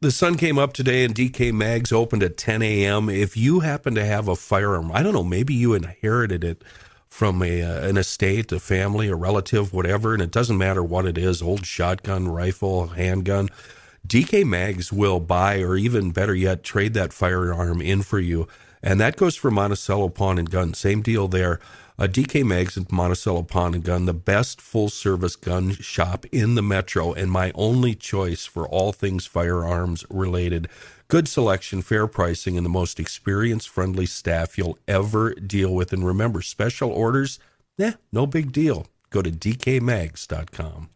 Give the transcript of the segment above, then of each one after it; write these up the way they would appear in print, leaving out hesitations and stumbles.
The sun came up today and DK Mags opened at 10 a.m. If you happen to have a firearm, I don't know, maybe you inherited it from an estate, a family, a relative, whatever, and it doesn't matter what it is, old shotgun, rifle, handgun, DK Mags will buy, or even better yet, trade that firearm in for you. And that goes for Monticello Pawn and Gun. Same deal there. DK Mags and Monticello Pawn and Gun, the best full-service gun shop in the metro, and my only choice for all things firearms related. Good selection, fair pricing, and the most experienced, friendly staff you'll ever deal with. And remember, special orders, no big deal. Go to dkmags.com.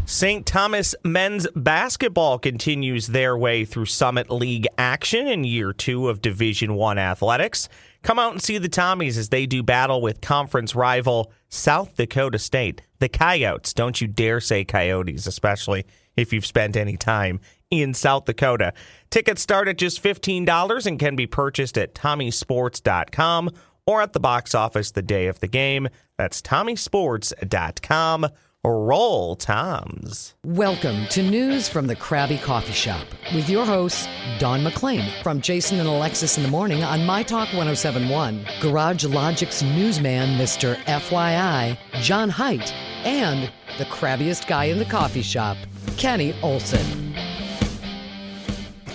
St. Thomas men's basketball continues their way through Summit League action in year 2 of Division I athletics. Come out and see the Tommies as they do battle with conference rival South Dakota State. The Coyotes, don't you dare say Coyotes, especially if you've spent any time in South Dakota. Tickets start at just $15 and can be purchased at TommySports.com or at the box office the day of the game. That's TommySports.com. Roll Toms. Welcome to News from the Crabby Coffee Shop with your hosts, Don McClain from Jason and Alexis in the Morning on My Talk 1071, Garage Logic's newsman, Mr. FYI, John Haidt, and the crabbiest guy in the coffee shop, Kenny Olson.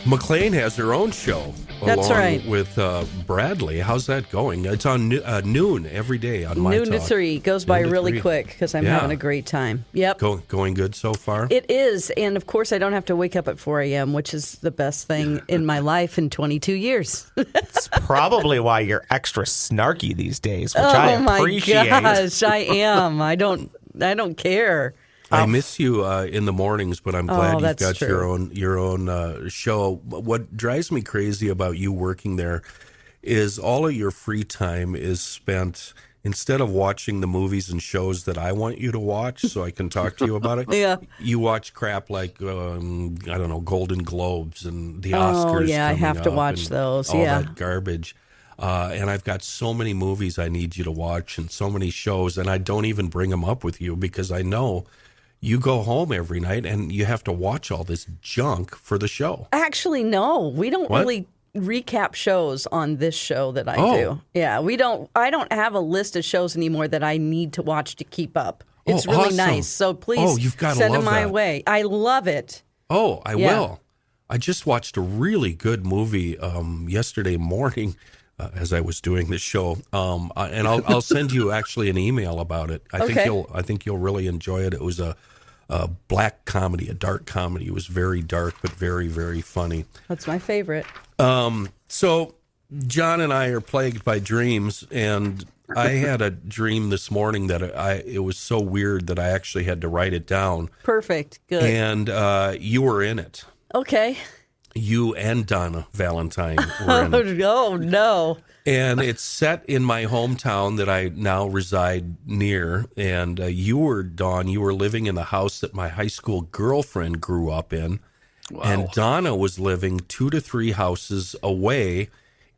McClain has her own show. That's along right. With Bradley. How's that going? It's on noon every day on My Noon Talk. to 3. Goes by Noon to really 3. quick because I'm having a great time. Yep. Going good so far? It is. And, of course, I don't have to wake up at 4 a.m., which is the best thing in my life in 22 years. It's probably why you're extra snarky these days, which I appreciate. Oh, my gosh. I am. I don't care. I miss you in the mornings, but I'm glad you've got true. your own show. What drives me crazy about you working there is all of your free time is spent, instead of watching the movies and shows that I want you to watch so I can talk to you about it, Yeah. you watch crap like, I don't know, Golden Globes and the Oscars. Oh, yeah, I coming have to up watch and those, all yeah. that garbage. And I've got so many movies I need you to watch and so many shows, and I don't even bring them up with you because I know you go home every night and you have to watch all this junk for the show. Actually, no. We don't really recap shows on this show that I do. Yeah, we don't. I don't have a list of shows anymore that I need to watch to keep up. It's really awesome. nice. So please you've gotta send love them my that. way. I love it. Oh, I will. I just watched a really good movie yesterday morning as I was doing this show, and I'll send you actually an email about it. I think you'll really enjoy it. It was a black comedy, a dark comedy. It was very dark, but very, very funny. That's my favorite. So John and I are plagued by dreams, and I had a dream this morning that it was so weird that I actually had to write it down. Perfect. Good. And you were in it. Okay. You and Donna Valentine were in it. Oh, no. And it's set in my hometown that I now reside near. And you were living in the house that my high school girlfriend grew up in. Wow. And Donna was living 2 to 3 houses away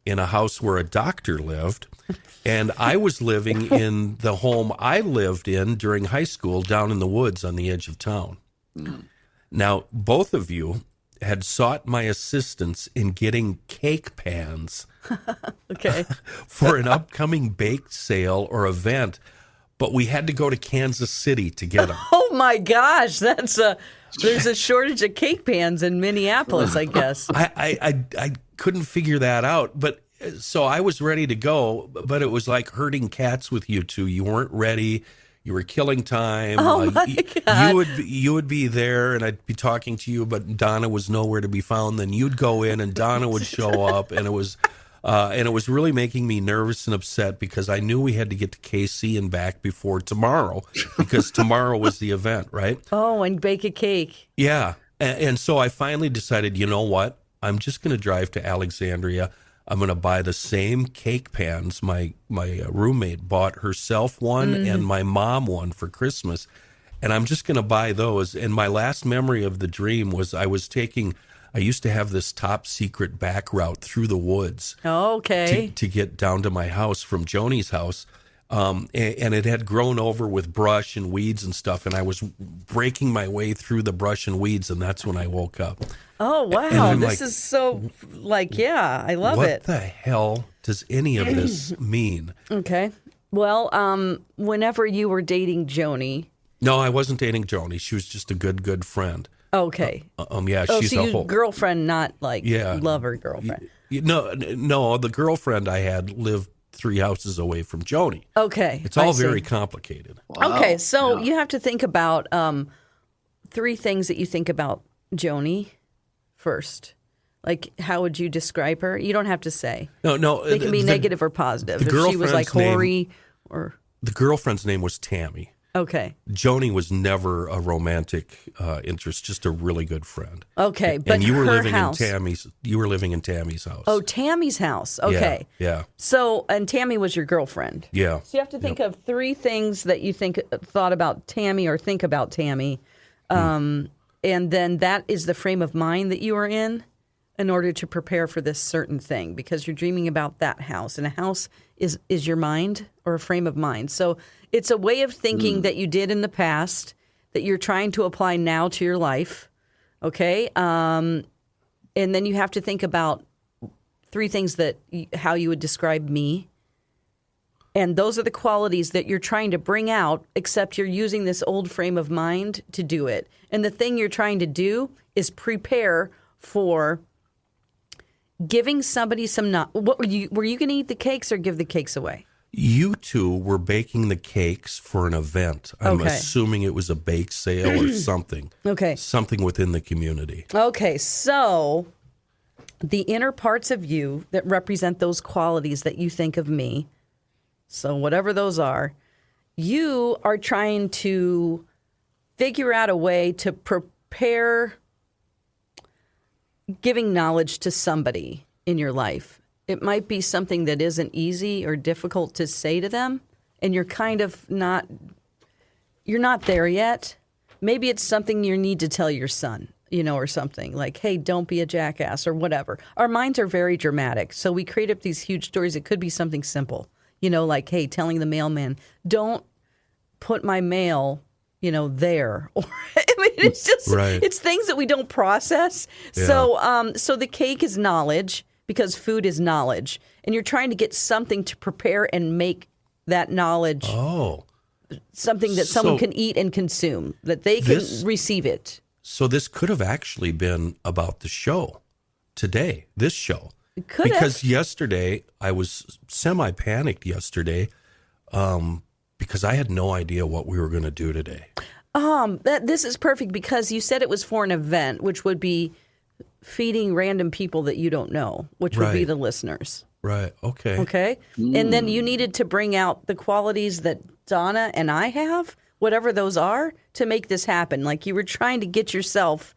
in a house where a doctor lived. And I was living in the home I lived in during high school down in the woods on the edge of town. Now, both of you had sought my assistance in getting cake pans Okay. for an upcoming bake sale or event, but we had to go to Kansas City to get them. Oh, my gosh. There's a shortage of cake pans in Minneapolis, I guess. I couldn't figure that out, but so I was ready to go, but it was like herding cats with you two. You weren't ready. You were killing time. Oh, my God. You would be there, and I'd be talking to you, but Donna was nowhere to be found. Then you'd go in, and Donna would show up, and it was really making me nervous and upset because I knew we had to get to KC and back before tomorrow because tomorrow was the event, right? Oh, and bake a cake. Yeah, and so I finally decided, you know what? I'm just going to drive to Alexandria. I'm going to buy the same cake pans my roommate bought herself one and my mom one for Christmas. And I'm just going to buy those. And my last memory of the dream was I used to have this top secret back route through the woods. Okay. To get down to my house from Joni's house. and it had grown over with brush and weeds and stuff, and I was breaking my way through the brush and weeds, and that's when I woke up. Oh, wow. This is so, I love it. What the hell does any of this mean? Okay. Well, whenever you were dating Joni. No, I wasn't dating Joni. She was just a good friend. Okay. She's so a whole girlfriend, not lover girlfriend. No, the girlfriend I had lived 3 houses away from Joni. Okay. It's all very complicated. Wow. Okay, so you have to think about 3 things that you think about Joni first. Like, how would you describe her? You don't have to say. No. They can be negative or positive. If she was like hoary or... The girlfriend's name was Tammy. Okay. Joni was never a romantic interest, just a really good friend. Okay, but and you were her living house. You were living in Tammy's house. Oh, Tammy's house. Okay. Yeah. So, and Tammy was your girlfriend. Yeah. So you have to think of 3 things that you thought about Tammy or think about Tammy. And then that is the frame of mind that you are in order to prepare for this certain thing, because you're dreaming about that house, and a house is your mind or a frame of mind. So it's a way of thinking that you did in the past that you're trying to apply now to your life. Okay. And then you have to think about 3 things how you would describe me. And those are the qualities that you're trying to bring out, except you're using this old frame of mind to do it. And the thing you're trying to do is prepare for giving somebody some were you going to eat the cakes or give the cakes away? You 2 were baking the cakes for an event. I'm assuming it was a bake sale or something. Okay. Something within the community. Okay, so the inner parts of you that represent those qualities that you think of me, so whatever those are, you are trying to figure out a way to prepare giving knowledge to somebody in your life. It might be something that isn't easy or difficult to say to them, and you're kind of you're not there yet. Maybe it's something you need to tell your son, or something like, hey, don't be a jackass or whatever. Our minds are very dramatic, so we create up these huge stories. It could be something simple, like, hey, telling the mailman, don't put my mail there. Or it's just it's things that we don't process. Yeah. So the cake is knowledge, because food is knowledge, and you're trying to get something to prepare and make that knowledge something that someone can eat and consume, that they can receive it. So this could have actually been about the show today. This show. It could because yesterday I was semi-panicked yesterday. Because I had no idea what we were going to do today. This is perfect, because you said it was for an event, which would be feeding random people that you don't know, which would be the listeners. Right. Okay. Okay. And then you needed to bring out the qualities that Donna and I have, whatever those are, to make this happen. Like, you were trying to get yourself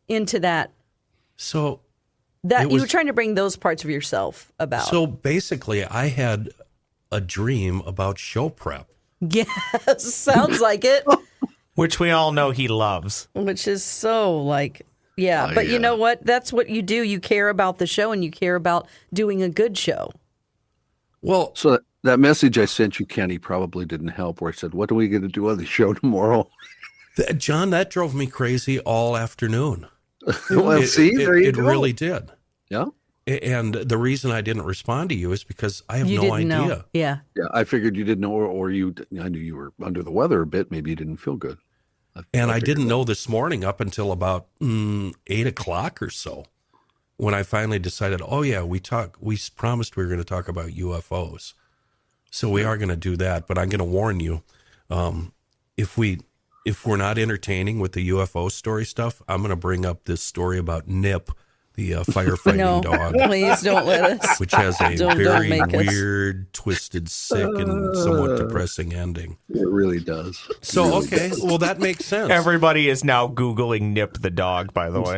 into that. So you were trying to bring those parts of yourself about. So basically, I had a dream about show prep. Yes, sounds like it. Which we all know he loves. Which is so but you know what? That's what you do. You care about the show, and you care about doing a good show. Well, so that message I sent you, Kenny, probably didn't help, where I said, what are we going to do on the show tomorrow? John, that drove me crazy all afternoon. Well, it really did. Yeah. And the reason I didn't respond to you is because I have no idea. Know. Yeah. Yeah, I figured you didn't know, or I knew you were under the weather a bit. Maybe you didn't feel good. I didn't know this morning up until about 8 o'clock or so, when I finally decided, we promised we were going to talk about UFOs. So we are going to do that, but I'm going to warn you, if we're not entertaining with the UFO story stuff, I'm going to bring up this story about Nip, the firefighting dog. Please don't let us. Which has a very weird, twisted, sick, and somewhat depressing ending. It really does. So, well, that makes sense. Everybody is now Googling Nip the dog, by the way.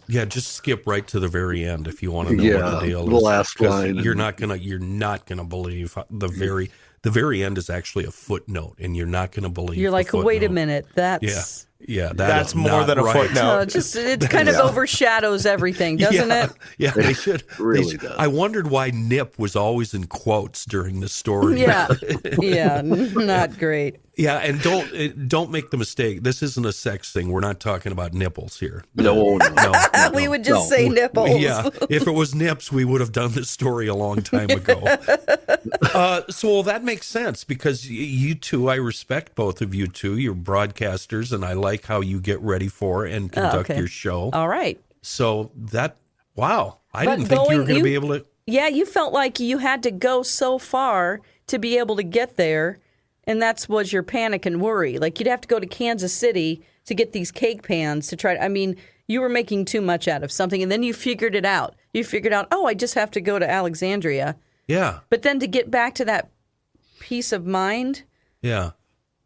Yeah, just skip right to the very end if you want to know what the deal is. The last line. You're not gonna believe the very end is actually a footnote, and you're not gonna believe. You're like, wait a minute, that's Yeah, That's is more not than a right. footnote. It kind of overshadows everything, doesn't Yeah, it? yeah, they should. Really does. I wondered why nip was always in quotes during the story. Yeah, yeah, not great. Yeah, and don't make the mistake. This isn't a sex thing. We're not talking about nipples here. No. We would just say nipples. Yeah, if it was nips, we would have done this story a long time ago. So that makes sense because you two, I respect both of you two. You're broadcasters, and I like how you get ready for and conduct your show. All right. So wow, I But didn't think you were going to be able to. Yeah, you felt like you had to go so far to be able to get there, and that was your panic and worry. Like you'd have to go to Kansas City to get these cake pans to try. I mean, you were making too much out of something, and then you figured it out. You figured out, I just have to go to Alexandria. Yeah. But then to get back to that peace of mind Yeah.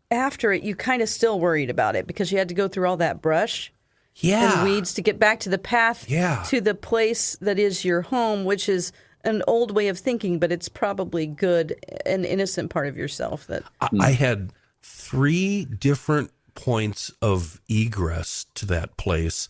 after it, you kind of still worried about it because you had to go through all that brush Yeah. and weeds to get back to the path Yeah. to the place that is your home, which is an old way of thinking, but it's probably good, an innocent part of yourself that I had 3 different points of egress to that place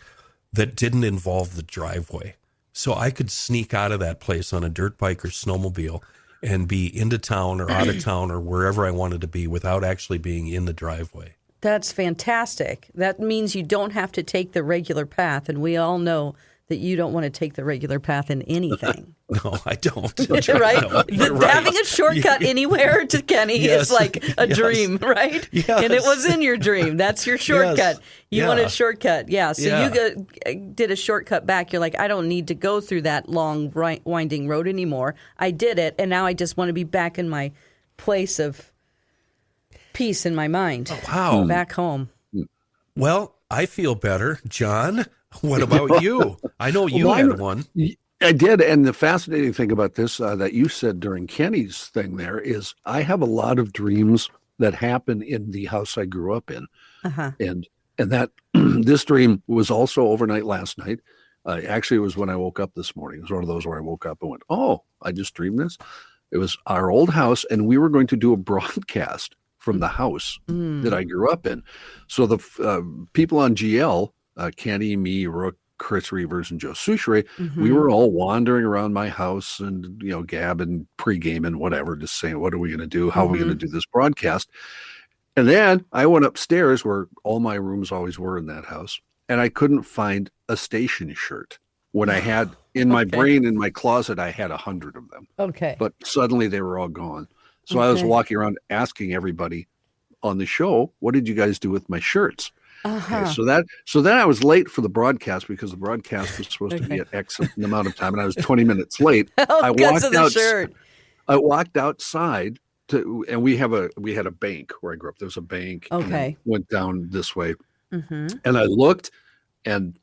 that didn't involve the driveway. So I could sneak out of that place on a dirt bike or snowmobile and be into town or out of town or wherever I wanted to be without actually being in the driveway. that's fantastic. That means you don't have to take the regular path, and we all know that you don't want to take the regular path in anything. No, I don't. Right? No, you're right. Having a shortcut anywhere to Kenny Yes. is like a dream, right? Yes. And it was in your dream. That's your shortcut. Yes. You Yeah. wanted a shortcut. Yeah. So Yeah. you did a shortcut back. You're like, I don't need to go through that long, winding road anymore. I did it, and now I just want to be back in my place of peace in my mind. Wow. Back home. Well, I feel better. John, what about you? I know you had one. I did. And the fascinating thing about this that you said during Kenny's thing there is I have a lot of dreams that happen in the house I grew up in. Uh-huh. And that this dream was also overnight last night. Actually, it was when I woke up this morning. It was one of those where I woke up and went, oh, I just dreamed this. It was our old house, and we were going to do a broadcast from the house that I grew up in. So the people on GL, Kenny, me, Rook, Chris Reavers, and Joe Souchere, we were all wandering around my house and, gabbing, pre-gaming, whatever, just saying, what are we going to do? How are we going to do this broadcast? And then I went upstairs where all my rooms always were in that house, and I couldn't find a station shirt. When I had in my brain, in my closet, I had 100 of them. Okay. But suddenly they were all gone. So I was walking around asking everybody on the show, what did you guys do with my shirts? Okay, so then I was late for the broadcast because the broadcast was supposed to be at X amount of time, and I was 20 minutes late. I walked outside and we had a bank where I grew up. There was a bank. Okay. Went down this way, and I looked, and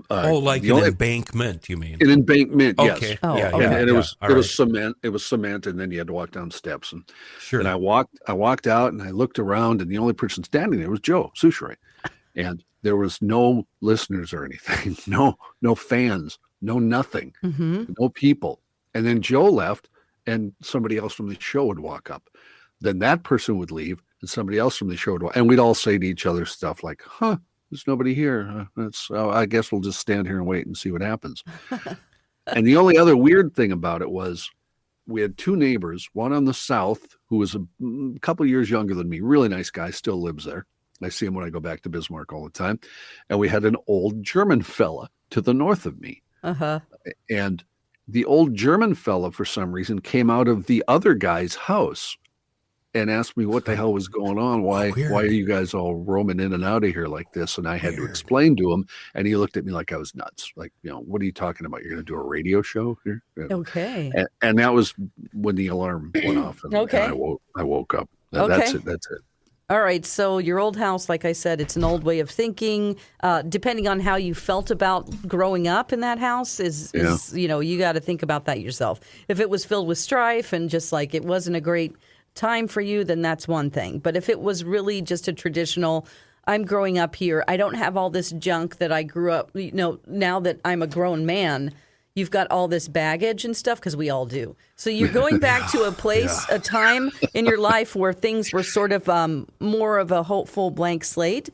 like an embankment, you mean? An embankment, yes. Okay. And it was All right. cement. It was cement, and then you had to walk down steps. And Sure. and I walked out, and I looked around, and the only person standing there was Joe Souchere, and there was no listeners or anything, no fans, no nothing, no people. And then Joe left, and somebody else from the show would walk up. Then that person would leave, and somebody else from the show would walk, and we'd all say to each other stuff like, "Huh, there's nobody here. I guess we'll just stand here and wait and see what happens." And the only other weird thing about it was we had 2 neighbors, one on the south who was a couple of years younger than me, really nice guy, still lives there. I see him when I go back to Bismarck all the time. And we had an old German fella to the north of me. And the old German fella, for some reason, came out of the other guy's house and asked me what the hell was going on. Why are you guys all roaming in and out of here like this? And I had to explain to him, and he looked at me like I was nuts. Like, what are you talking about? You're going to do a radio show here? Okay. And that was when the alarm went off. And, Okay. and I woke up. Okay. That's it. All right. So your old house, like I said, it's an old way of thinking. Depending on how you felt about growing up in that house is you got to think about that yourself. If it was filled with strife and just like it wasn't a great time for you, then that's one thing. But if it was really just a traditional, I'm growing up here, I don't have all this junk that I grew up, now that I'm a grown man, you've got all this baggage and stuff, because we all do. So you're going back to a place, a time in your life where things were sort of more of a hopeful blank slate.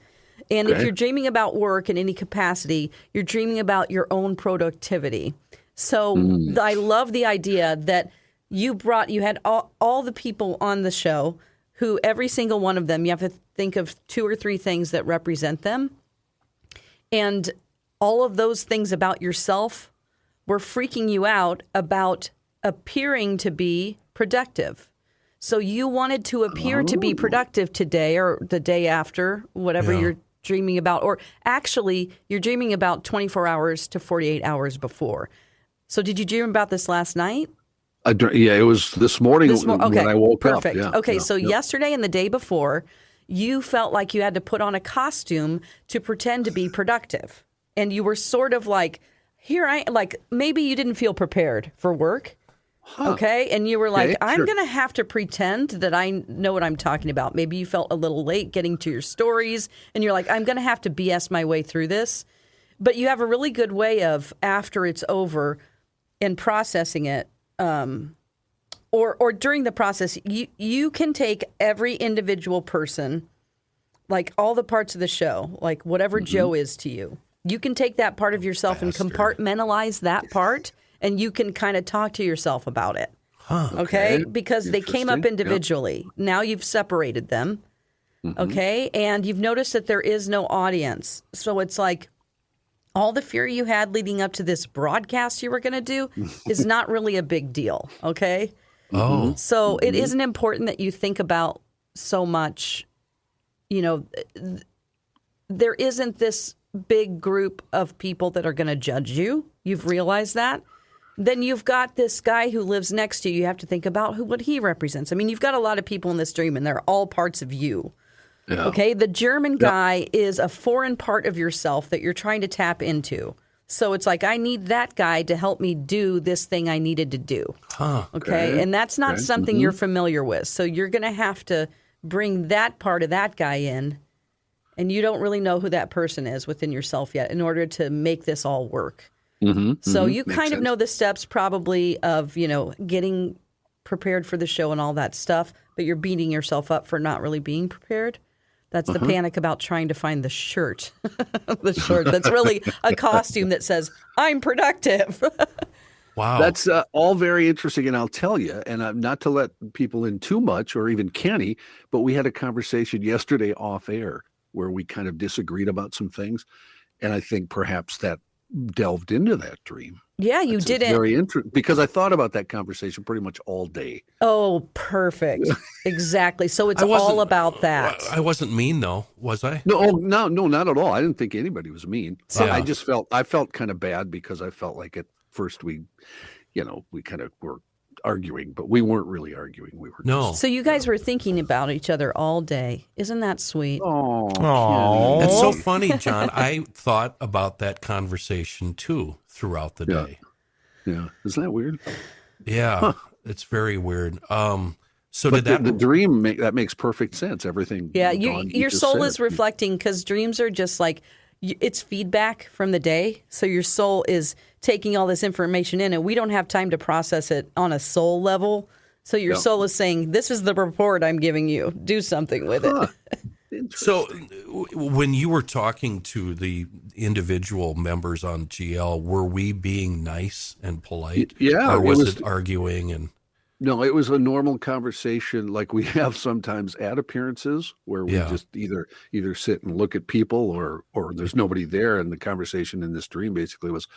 And if you're dreaming about work in any capacity, you're dreaming about your own productivity. So I love the idea that you had all the people on the show who every single one of them, you have to think of 2 or 3 things that represent them. And all of those things about yourself were freaking you out about appearing to be productive. So you wanted to appear to be productive today or the day after, whatever you're dreaming about. Or actually, you're dreaming about 24 hours to 48 hours before. So did you dream about this last night? It was this morning when I woke up. Perfect. Okay, so yesterday and the day before, you felt like you had to put on a costume to pretend to be productive. And you were sort of like, maybe you didn't feel prepared for work. Okay. And you were like, I'm going to have to pretend that I know what I'm talking about. Maybe you felt a little late getting to your stories and you're like, I'm going to have to BS my way through this. But you have a really good way of, after it's over and processing it, or during the process, you can take every individual person, like all the parts of the show, like whatever Joe is to you. You can take that part of yourself and compartmentalize that part, and you can kind of talk to yourself about it. Okay? Because they came up individually. Yep. Now you've separated them. Okay? And you've noticed that there is no audience. So it's like all the fear you had leading up to this broadcast you were going to do is not really a big deal. Okay? Oh. So it isn't important that you think about so much, there isn't this big group of people that are going to judge you. You've realized that. Then you've got this guy who lives next to you. You have to think about what he represents. I mean, you've got a lot of people in this dream, and they're all parts of you. Yeah. Okay? The German guy is a foreign part of yourself that you're trying to tap into. So it's like, I need that guy to help me do this thing I needed to do. Okay? And that's not something you're familiar with. So you're going to have to bring that part of that guy in. And you don't really know who that person is within yourself yet in order to make this all work. So you kind of know the steps probably of, getting prepared for the show and all that stuff, but you're beating yourself up for not really being prepared. That's the panic about trying to find the shirt. The shirt that's really a costume that says, I'm productive. Wow. That's all very interesting. And I'll tell you, and not to let people in too much or even Kenny, but we had a conversation yesterday off air where we kind of disagreed about some things. And I think perhaps that delved into that dream. Yeah, you didn't. Very interesting, because I thought about that conversation pretty much all day. Oh, perfect. Exactly. So it's all about that. I wasn't mean, though, was I? No, not at all. I didn't think anybody was mean. So I felt kind of bad because I felt like at first we kind of were arguing, but we weren't really arguing. We were just, So you guys were thinking about each other all day. Isn't that sweet? Oh, that's so funny, John. I thought about that conversation too throughout the day. Yeah, isn't that weird? Yeah, it's very weird. So but did the dream that makes perfect sense? Everything. Yeah, your soul is reflecting, because dreams are just like, it's feedback from the day. So your soul is taking all this information in, and we don't have time to process it on a soul level. So your soul is saying, this is the report I'm giving you. Do something with it. So when you were talking to the individual members on GL, were we being nice and polite? Yeah. Or was it arguing? And no, it was a normal conversation like we have sometimes at appearances where we just either sit and look at people or there's nobody there. And the conversation in this dream basically was,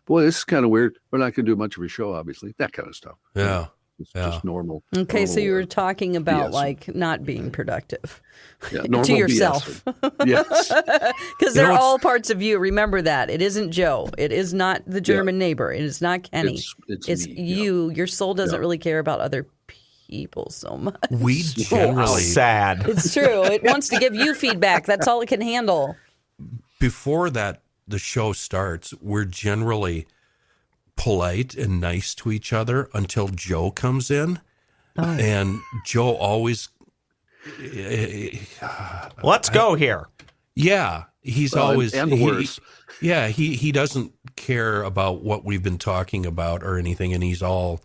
boy, this is kind of weird. We're not going to do much of a show, obviously. That kind of stuff. Yeah. It's just normal. Okay, so you were talking about like not being productive to yourself. Yes. Because they're all parts of you. Remember that. It isn't Joe. It is not the German neighbor. It is not Kenny. It's me. You. Your soul doesn't really care about other people so much. We generally... sad. It's true. It wants to give you feedback. That's all it can handle. Before the show starts, we're generally polite and nice to each other until Joe comes in. And Joe always let's go here. Yeah, he's always and worse. He doesn't care about what we've been talking about or anything, and he's all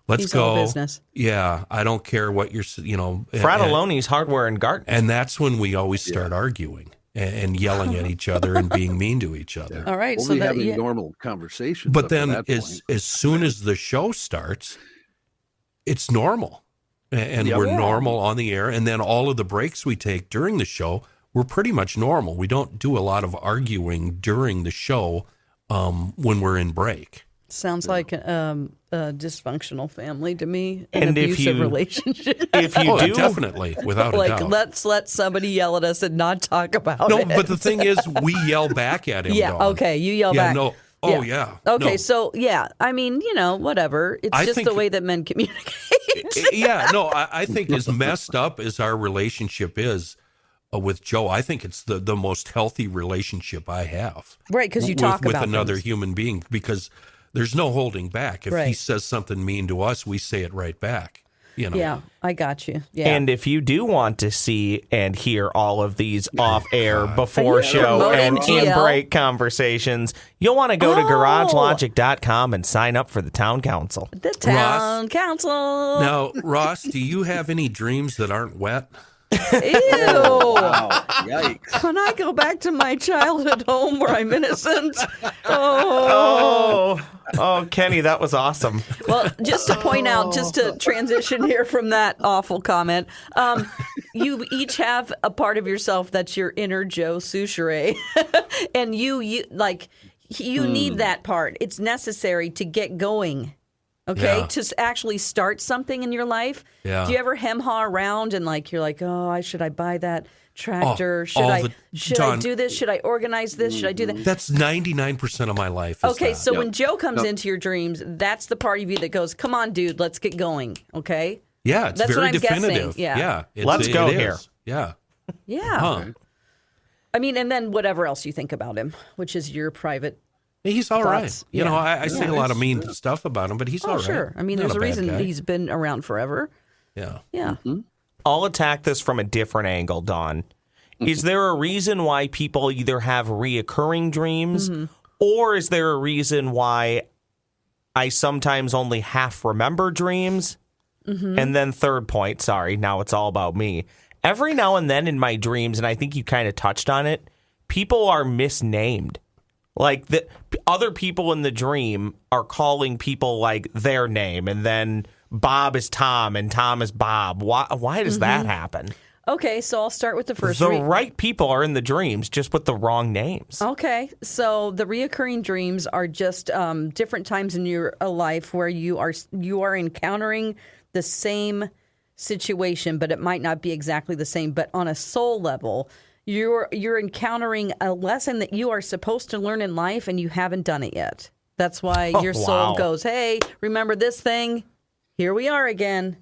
let's go all business. Yeah, I don't care what you're Fratelloni's hardware and garden. And that's when we always start arguing. and yelling at each other and being mean to each other. All right. We'll So be that, having yeah. normal conversations. But up to then that as point. soon as the show starts, it's normal. And Yep. we're Yeah. normal on the air. And then all of the breaks we take during the show, we're pretty much normal. We don't do a lot of arguing during the show when we're in break. Sounds like a dysfunctional family to me, an And if abusive you- relationship. If you Oh, do, definitely, without a Like, doubt. let's let somebody yell at us and not talk about No, it. but the thing is, we yell back at him. Yeah, Dawn. okay, you yell Yeah, back. no. Oh, yeah. Okay, No. so, yeah, I mean, whatever. It's I just think- the way that men communicate. Yeah, no, I think as messed up as our relationship is with Joe, I think it's the most healthy relationship I have. Right, 'cause you with, talk with about another things. human being, because there's no holding back. If he Right. says something mean to us, we say it right back. You know. Yeah, I got you. Yeah. And if you do want to see and hear all of these off-air, before Are you show, promoting and GL? in-break conversations, you'll want to go to garagelogic.com and sign up for the town council. the town council. Now, Ross, do you have any dreams that aren't wet? Ew. Wow, yikes. When I go back to my childhood home where I'm innocent. Oh, Kenny, that was awesome. Well, just to point out, just to transition here from that awful comment, you each have a part of yourself that's your inner Joe Souchere. And you need that part. It's necessary to get going. Okay, Yeah. to actually start something in your life. Yeah. Do you ever hem-haw around and you're like, oh, should I buy that tractor? Should all I the- should John- I do this? Should I organize this? Should I do that? That's 99% of my life. Is Okay, that. so Yep. when Joe comes Yep. into your dreams, that's the part of you that goes, "Come on, dude, let's get going." Okay, Yeah, it's That's very what I'm guessing, definitive. yeah. Let's go it here. is. Yeah. yeah. Huh. I mean, and then whatever else you think about him, which is your private. He's all right. Thoughts? You know, Yeah. I say a lot of mean stuff about him, but he's all Oh, right. sure. I mean, Not there's a bad reason guy. he's been around forever. Yeah. Yeah. I'll attack this from a different angle, Dawn. Is there a reason why people either have reoccurring dreams, or is there a reason why I sometimes only half remember dreams? And then third point, sorry, now it's all about me. Every now and then in my dreams, and I think you kind of touched on it, people are misnamed. Like the other people in the dream are calling people like their name, and then Bob is Tom and Tom is Bob. Why does that happen? Okay, so I'll start with the first. The right people are in the dreams, just with the wrong names. Okay, so the reoccurring dreams are just different times in your life where you are encountering the same situation, but it might not be exactly the same. But on a soul level, you're encountering a lesson that you are supposed to learn in life, and you haven't done it yet. That's why your soul wow. goes, "Hey, remember this thing? Here we are again.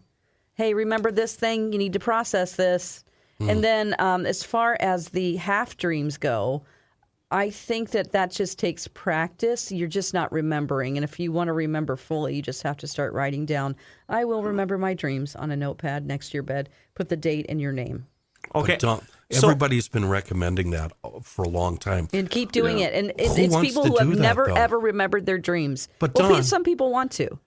Hey, remember this thing? You need to process this." And then as far as the half dreams go, I think that just takes practice. You're just not remembering. And if you want to remember fully, you just have to start writing down, "I will remember my dreams," on a notepad next to your bed. Put the date and your name. Okay. Everybody's been recommending that for a long time. And keep doing it. And Who it's wants people to who have do that, never, though? ever remembered their dreams. But well, Dawn- some people want to.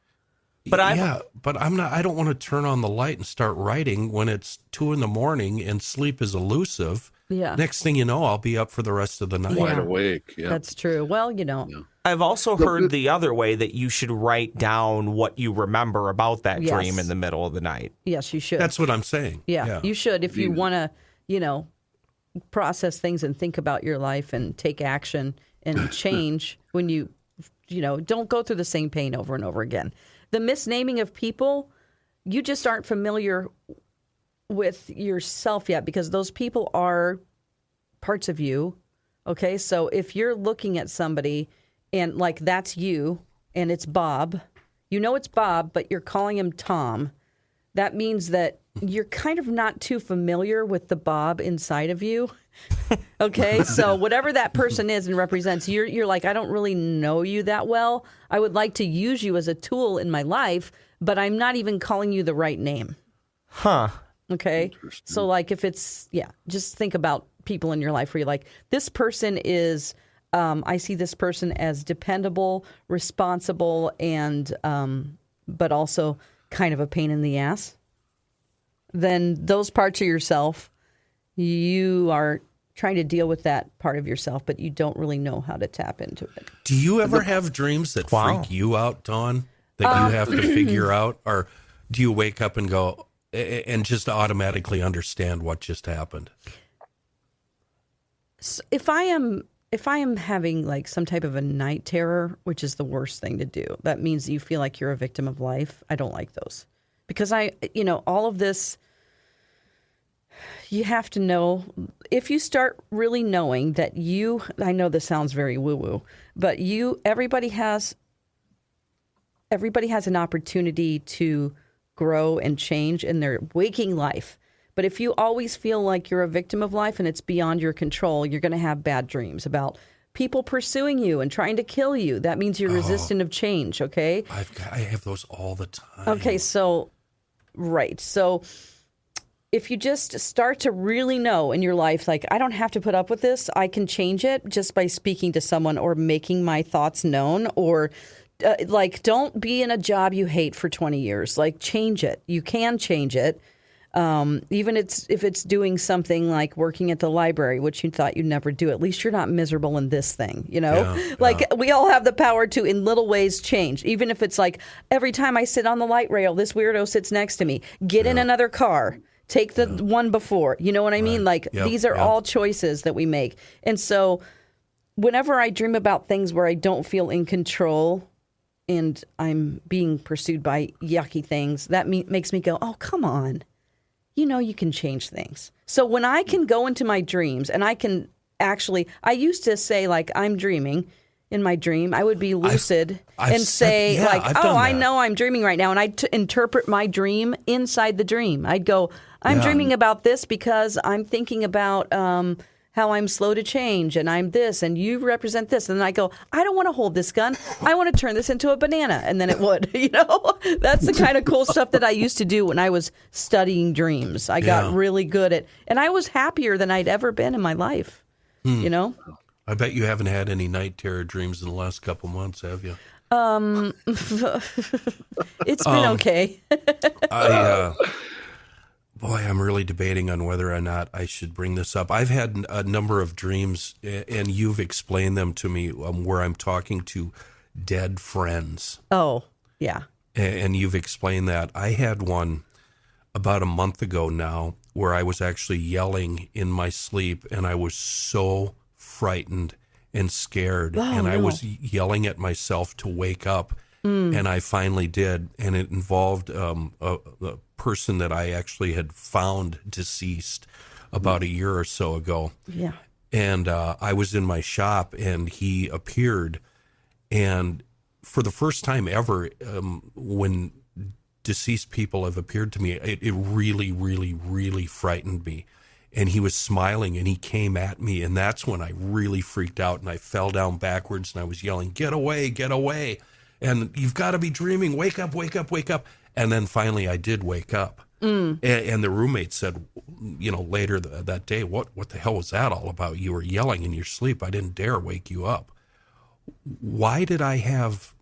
But but I'm not. I don't want to turn on the light and start writing when it's 2 a.m. and sleep is elusive. Yeah. Next thing you know, I'll be up for the rest of the night. Wide awake. Yeah. That's true. Well, I've also heard the other way that you should write down what you remember about that Yes. dream in the middle of the night. yes, you should. That's what I'm saying. Yeah, you should if you want to, process things and think about your life and take action and change when don't go through the same pain over and over again. The misnaming of people, you just aren't familiar with yourself yet because those people are parts of you. Okay, so if you're looking at somebody and that's you and it's Bob, it's Bob, but you're calling him Tom. That means that you're kind of not too familiar with the Bob inside of you. Okay, so whatever that person is and represents, you're like, I don't really know you that well. I would like to use you as a tool in my life, but I'm not even calling you the right name. Huh. Okay, so if it's, just think about people in your life where you're like, this person is, I see this person as dependable, responsible, and but also kind of a pain in the ass. Then those parts of yourself, you are trying to deal with that part of yourself, but you don't really know how to tap into it. Do you ever have dreams that Wow. freak you out, Dawn, that you have to figure out? Or do you wake up and go and just automatically understand what just happened? So if I am having like some type of a night terror, which is the worst thing to do, that means you feel like you're a victim of life. I don't like those because all of this, you have to know, if you start really knowing that I know this sounds very woo-woo, but everybody has an opportunity to grow and change in their waking life. But if you always feel like you're a victim of life and it's beyond your control, you're going to have bad dreams about people pursuing you and trying to kill you. That means you're resistant of change, okay? I have those all the time. Okay, so, right. So if you just start to really know in your life, like, I don't have to put up with this, I can change it just by speaking to someone or making my thoughts known, or don't be in a job you hate for 20 years. Like, change it. You can change it. Even if it's doing something like working at the library, which you thought you'd never do, at least you're not miserable in this thing, we all have the power to, in little ways, change. Even if it's like, every time I sit on the light rail, this weirdo sits next to me. Get in another car. Take the one before. You know what I mean? Like, these are all choices that we make. And so whenever I dream about things where I don't feel in control and I'm being pursued by yucky things, that makes me go, oh, come on. You can change things. So when I can go into my dreams and I can I used to say, like, I'm dreaming in my dream. I would be lucid and say, I know I'm dreaming right now. And I'd interpret my dream inside the dream. I'd go, I'm dreaming about this because I'm thinking about how I'm slow to change and I'm this and you represent this. And then I go, I don't want to hold this gun. I want to turn this into a banana. And then it would, That's the kind of cool stuff that I used to do when I was studying dreams. I got really good at, and I was happier than I'd ever been in my life, I bet you haven't had any night terror dreams in the last couple months, have you? It's been okay. Boy, I'm really debating on whether or not I should bring this up. I've had a number of dreams, and you've explained them to me, where I'm talking to dead friends. Oh, yeah. And you've explained that. I had one about a month ago now where I was actually yelling in my sleep, and I was so frightened and scared. I was yelling at myself to wake up, and I finally did. And it involved a person that I actually had found deceased about a year or so ago. Yeah. And I was in my shop, and he appeared. And for the first time ever, when deceased people have appeared to me, it really, really, really frightened me. And he was smiling, and he came at me, and that's when I really freaked out, and I fell down backwards, and I was yelling, "Get away, get away. And you've got to be dreaming. Wake up, wake up, wake up." And then finally I did wake up. And the roommate said, later that day, what the hell was that all about? You were yelling in your sleep. I didn't dare wake you up. Why did I have,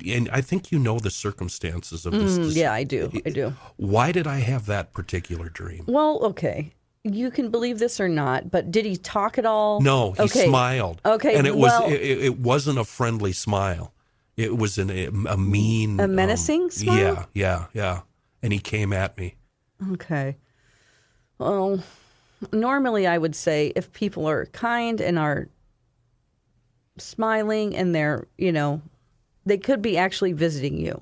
and I think you know the circumstances of this. Yeah, I do. Why did I have that particular dream? Well, okay. You can believe this or not, but did he talk at all? No, he smiled. Okay, and it wasn't a friendly smile. It was a mean, a menacing smile. Yeah. And he came at me. Okay. Well, normally I would say if people are kind and are smiling and they're, they could be actually visiting you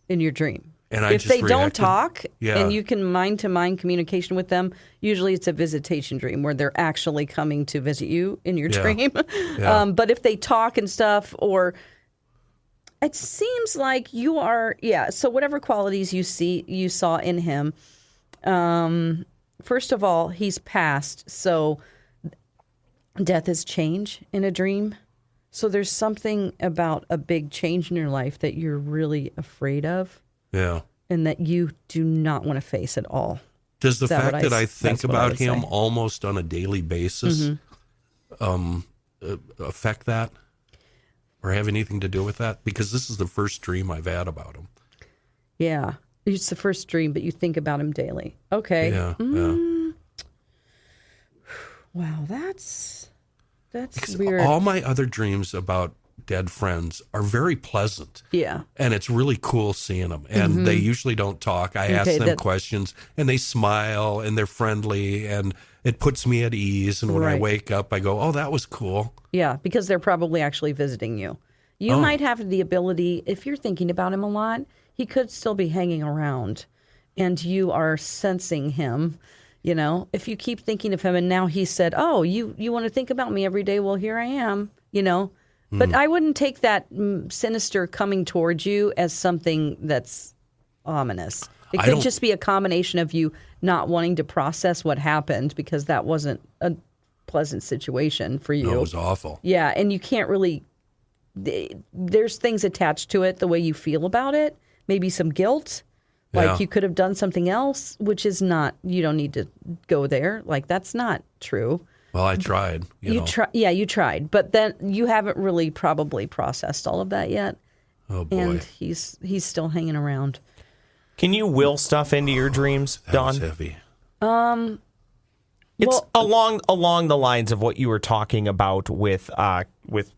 in your dream. And if they don't talk Yeah. and you can mind-to-mind communication with them, usually it's a visitation dream where they're actually coming to visit you in your dream. Yeah. But if they talk and stuff, or it seems like you are, so whatever qualities you saw in him, first of all, he's passed, so death is change in a dream. So there's something about a big change in your life that you're really afraid of. Yeah. And that you do not want to face at all. Does the fact that I think about him almost on a daily basis affect that? Or have anything to do with that? Because this is the first dream I've had about him. Yeah. It's the first dream, but you think about him daily. Okay. Yeah. Wow, that's Because weird. all my other dreams about dead friends are very pleasant. Yeah. And it's really cool seeing them. And they usually don't talk. I ask them questions and they smile and they're friendly and it puts me at ease. And when I Right. wake up, I go, oh, that was cool. Yeah, because they're probably actually visiting you. You might have the ability, if you're thinking about him a lot, he could still be hanging around and you are sensing him. You know, if you keep thinking of him and now he said, oh, you want to think about me every day? Well, here I am, you know. But I wouldn't take that sinister coming towards you as something that's ominous. It could just be a combination of you not wanting to process what happened because that wasn't a pleasant situation for you. No, it was awful. Yeah, and you can't really, there's things attached to it, the way you feel about it, maybe some guilt, like Yeah. you could have done something else, which is not, you don't need to go there. Like, that's not true. Well, I tried. You know. Yeah, you tried, but then you haven't really probably processed all of that yet. Oh, boy. And he's still hanging around. Can you will stuff into your dreams, That Dawn? was heavy. It's Well- along the lines of what you were talking about with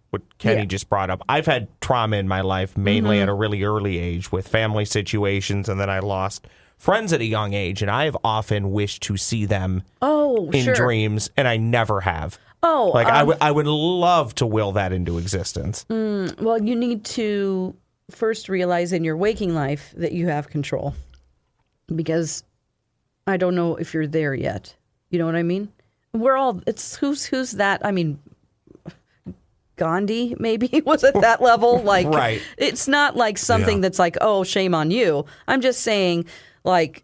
what Kenny Yeah. just brought up. I've had trauma in my life, mainly at a really early age with family situations, and then I lost friends at a young age, and I have often wished to see them in Sure. dreams, and I never have. Oh, Like I would love to will that into existence. well, you need to first realize in your waking life that you have control, because I don't know if you're there yet. You know what I mean? We're all, it's who's that? I mean, Gandhi maybe was at that level. Like, Right. It's not like something Yeah. that's like, oh, shame on you. I'm just saying, like,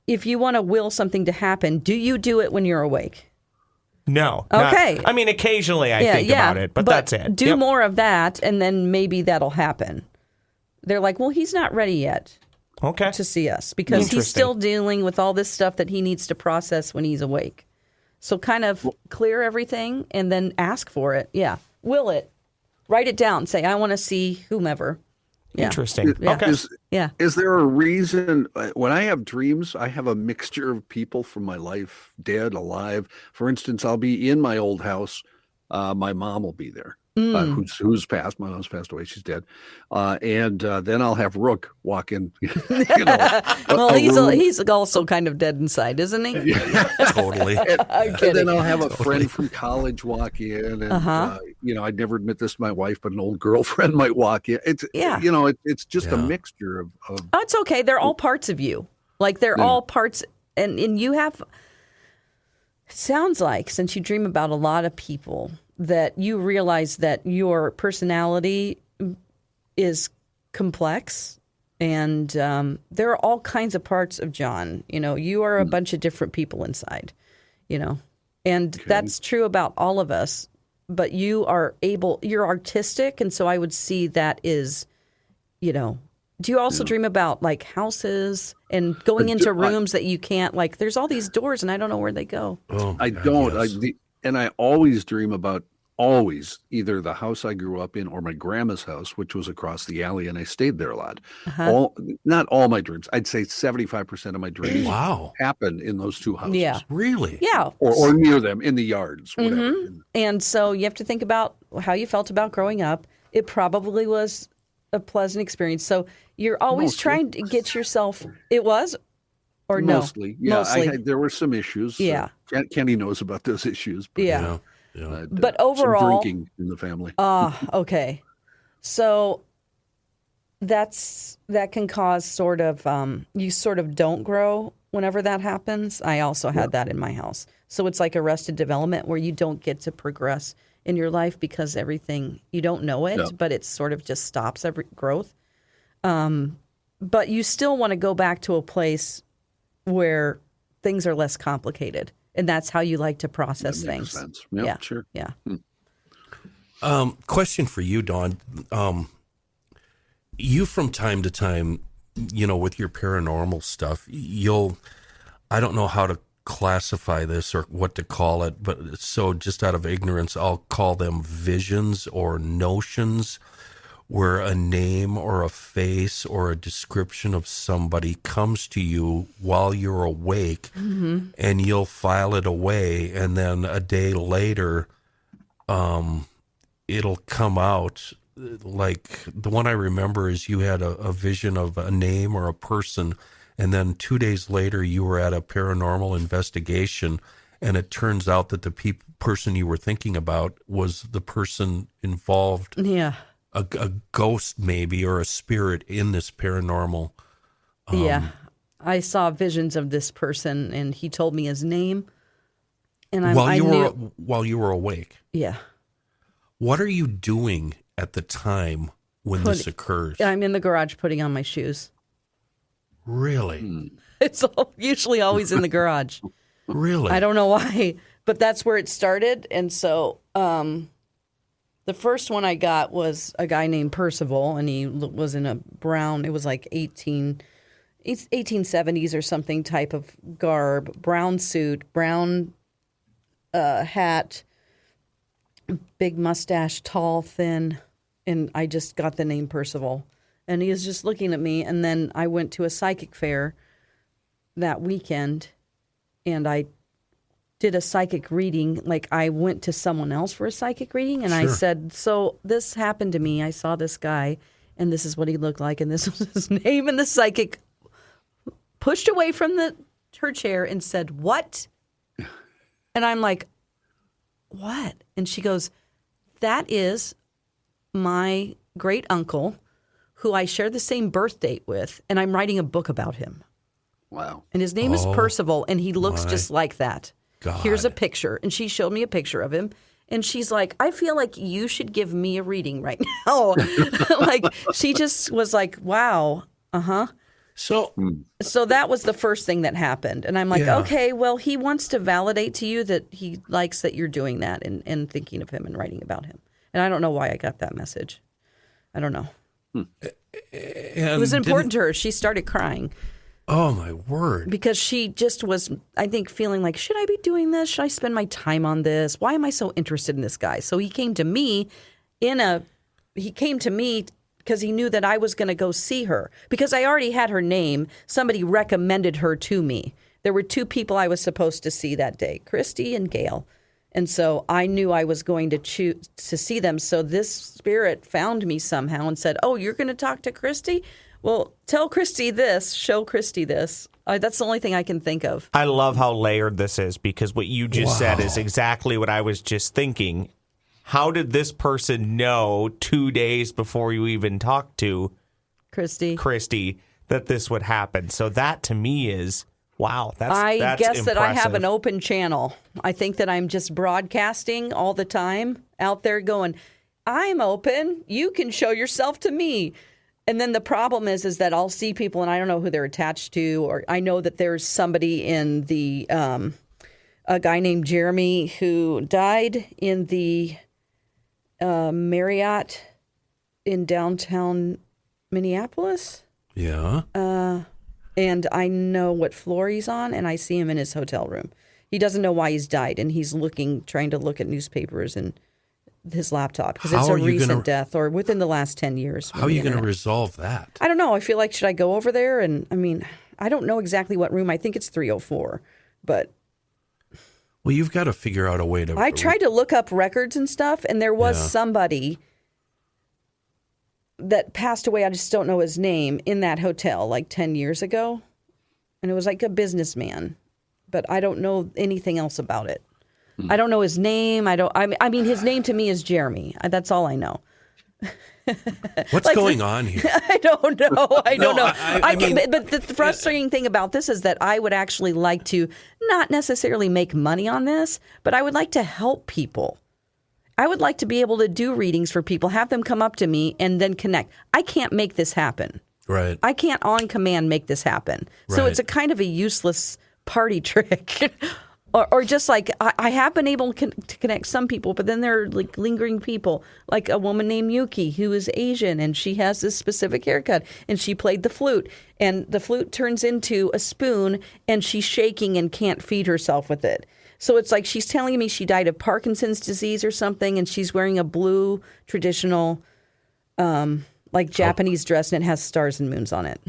if you want to will something to happen, do you do it when you're awake? No. Okay. I mean, occasionally I think about it, but that's it. Do Yep. more of that, and then maybe that'll happen. They're like, well, he's not ready yet Okay. to see us because he's Interesting. still dealing with all this stuff that he needs to process when he's awake. So kind of clear everything and then ask for it. Yeah. Will it. Write it down. Say, I want to see whomever. Yeah. Interesting. Yeah. Okay. Yeah. Is there a reason when I have dreams, I have a mixture of people from my life, dead, alive? For instance, I'll be in my old house. My mom will be there, who's passed. My mom's passed away. She's dead. And then I'll have Rook walk in. Well, he's also kind of dead inside, isn't he? Totally. And then I'll have a friend from college walk in, and I'd never admit this to my wife, but an old girlfriend might walk in. It's it's just a mixture of. Oh, it's okay. They're all parts of you. Like they're all parts, and you have. It sounds like, since you dream about a lot of people, that you realize that your personality is complex, and there are all kinds of parts of John. You know, you are a bunch of different people inside. You know, and that's true about all of us. But you're artistic, and so I would see that is, do you also dream about like houses and going into rooms that you can't, like, there's all these doors and I don't know where they go. Oh, I God, don't. yes. I always dream about either the house I grew up in or my grandma's house, which was across the alley, and I stayed there a lot. Not all my dreams. I'd say 75% of my dreams Wow. happen in those two houses. Yeah. Really? Yeah. Or near them, in the yards, whatever. And so you have to think about how you felt about growing up. It probably was a pleasant experience. So you're always Mostly. trying to get yourself, it was? Or no? Mostly. Yeah. Mostly. There were some issues. Yeah. Kenny knows about those issues. But, Yeah. Yeah. But some overall- drinking in the family. Okay. So that can cause sort of, you sort of don't grow whenever that happens. I also had that in my house. So it's like arrested development where you don't get to progress in your life because everything, you don't know it, but it sort of just stops every growth. But you still want to go back to a place where things are less complicated. And that's how you like to process That makes things. sense. Yeah, sure. Yeah. Question for you, Dawn. You from time to time, with your paranormal stuff, I don't know how to classify this or what to call it, but so just out of ignorance, I'll call them visions or notions where a name or a face or a description of somebody comes to you while you're awake, and you'll file it away, and then a day later, it'll come out. Like the one I remember is you had a vision of a name or a person, and then 2 days later you were at a paranormal investigation, and it turns out that the person you were thinking about was the person involved. Yeah. A ghost maybe, or a spirit in this paranormal. Yeah. I saw visions of this person, and he told me his name. And I knew. While you were awake. Yeah. What are you doing at the time when this occurs? I'm in the garage putting on my shoes. Really? It's usually always in the garage. Really? I don't know why, but that's where it started. And so the first one I got was a guy named Percival, and he was in a brown, it was like 1870s or something type of garb, brown suit, brown hat, big mustache, tall, thin, and I just got the name Percival. And he was just looking at me, and then I went to a psychic fair that weekend, and I did a psychic reading. Like, I went to someone else for a psychic reading, and I said, so this happened to me. I saw this guy, and this is what he looked like, and this was his name. And the psychic pushed away from her chair and said, what? And I'm like, what? And she goes, that is my great uncle, who I share the same birth date with, and I'm writing a book about him. Wow. And his name is Percival, and he looks just like that. God. Here's a picture. And she showed me a picture of him. And she's like, I feel like you should give me a reading right now. Like, she just was like, wow. Uh-huh. So that was the first thing that happened. And I'm like, okay, well, he wants to validate to you that he likes that you're doing that and thinking of him and writing about him. And I don't know why I got that message. I don't know. It was important to her. She started crying. Oh, my word. Because she just was, I think, feeling like, should I be doing this? Should I spend my time on this? Why am I so interested in this guy? So he came to me because he knew that I was going to go see her. Because I already had her name. Somebody recommended her to me. There were 2 people I was supposed to see that day, Christy and Gail. And so I knew I was going to choose to see them. So this spirit found me somehow and said, oh, you're going to talk to Christy? Well, tell Christy this, show Christy this. That's the only thing I can think of. I love how layered this is, because what you just said is exactly what I was just thinking. How did this person know 2 days before you even talked to Christy that this would happen? So that to me is, wow, that's I guess impressive. that I have an open channel. I think that I'm just broadcasting all the time out there going, I'm open. You can show yourself to me. And then the problem is that I'll see people and I don't know who they're attached to, or I know that there's somebody in the, a guy named Jeremy who died in the Marriott in downtown Minneapolis. Yeah. And I know what floor he's on, and I see him in his hotel room. He doesn't know why he's died, and he's trying to look at newspapers and his laptop because it's a recent death or within the last 10 years. How are you going to resolve that? I don't know. I feel like, should I go over there? And I mean, I don't know exactly what room. I think it's 304, but. Well, you've got to figure out a way to. I tried to look up records and stuff, and there was somebody that passed away. I just don't know his name in that hotel like 10 years ago. And it was like a businessman, but I don't know anything else about it. I don't know his name. I mean, his name to me is Jeremy. That's all I know. What's going on here? I don't know. I don't know. I mean, but the frustrating thing about this is that I would actually like to not necessarily make money on this, but I would like to help people. I would like to be able to do readings for people, have them come up to me and then connect. I can't make this happen. Right. I can't on command make this happen. So Right. it's a kind of a useless party trick. Or just like I have been able to connect some people, but then there are like lingering people, like a woman named Yuki who is Asian and she has this specific haircut and she played the flute and the flute turns into a spoon and she's shaking and can't feed herself with it. So it's like she's telling me she died of Parkinson's disease or something and she's wearing a blue traditional like Japanese dress, and it has stars and moons on it.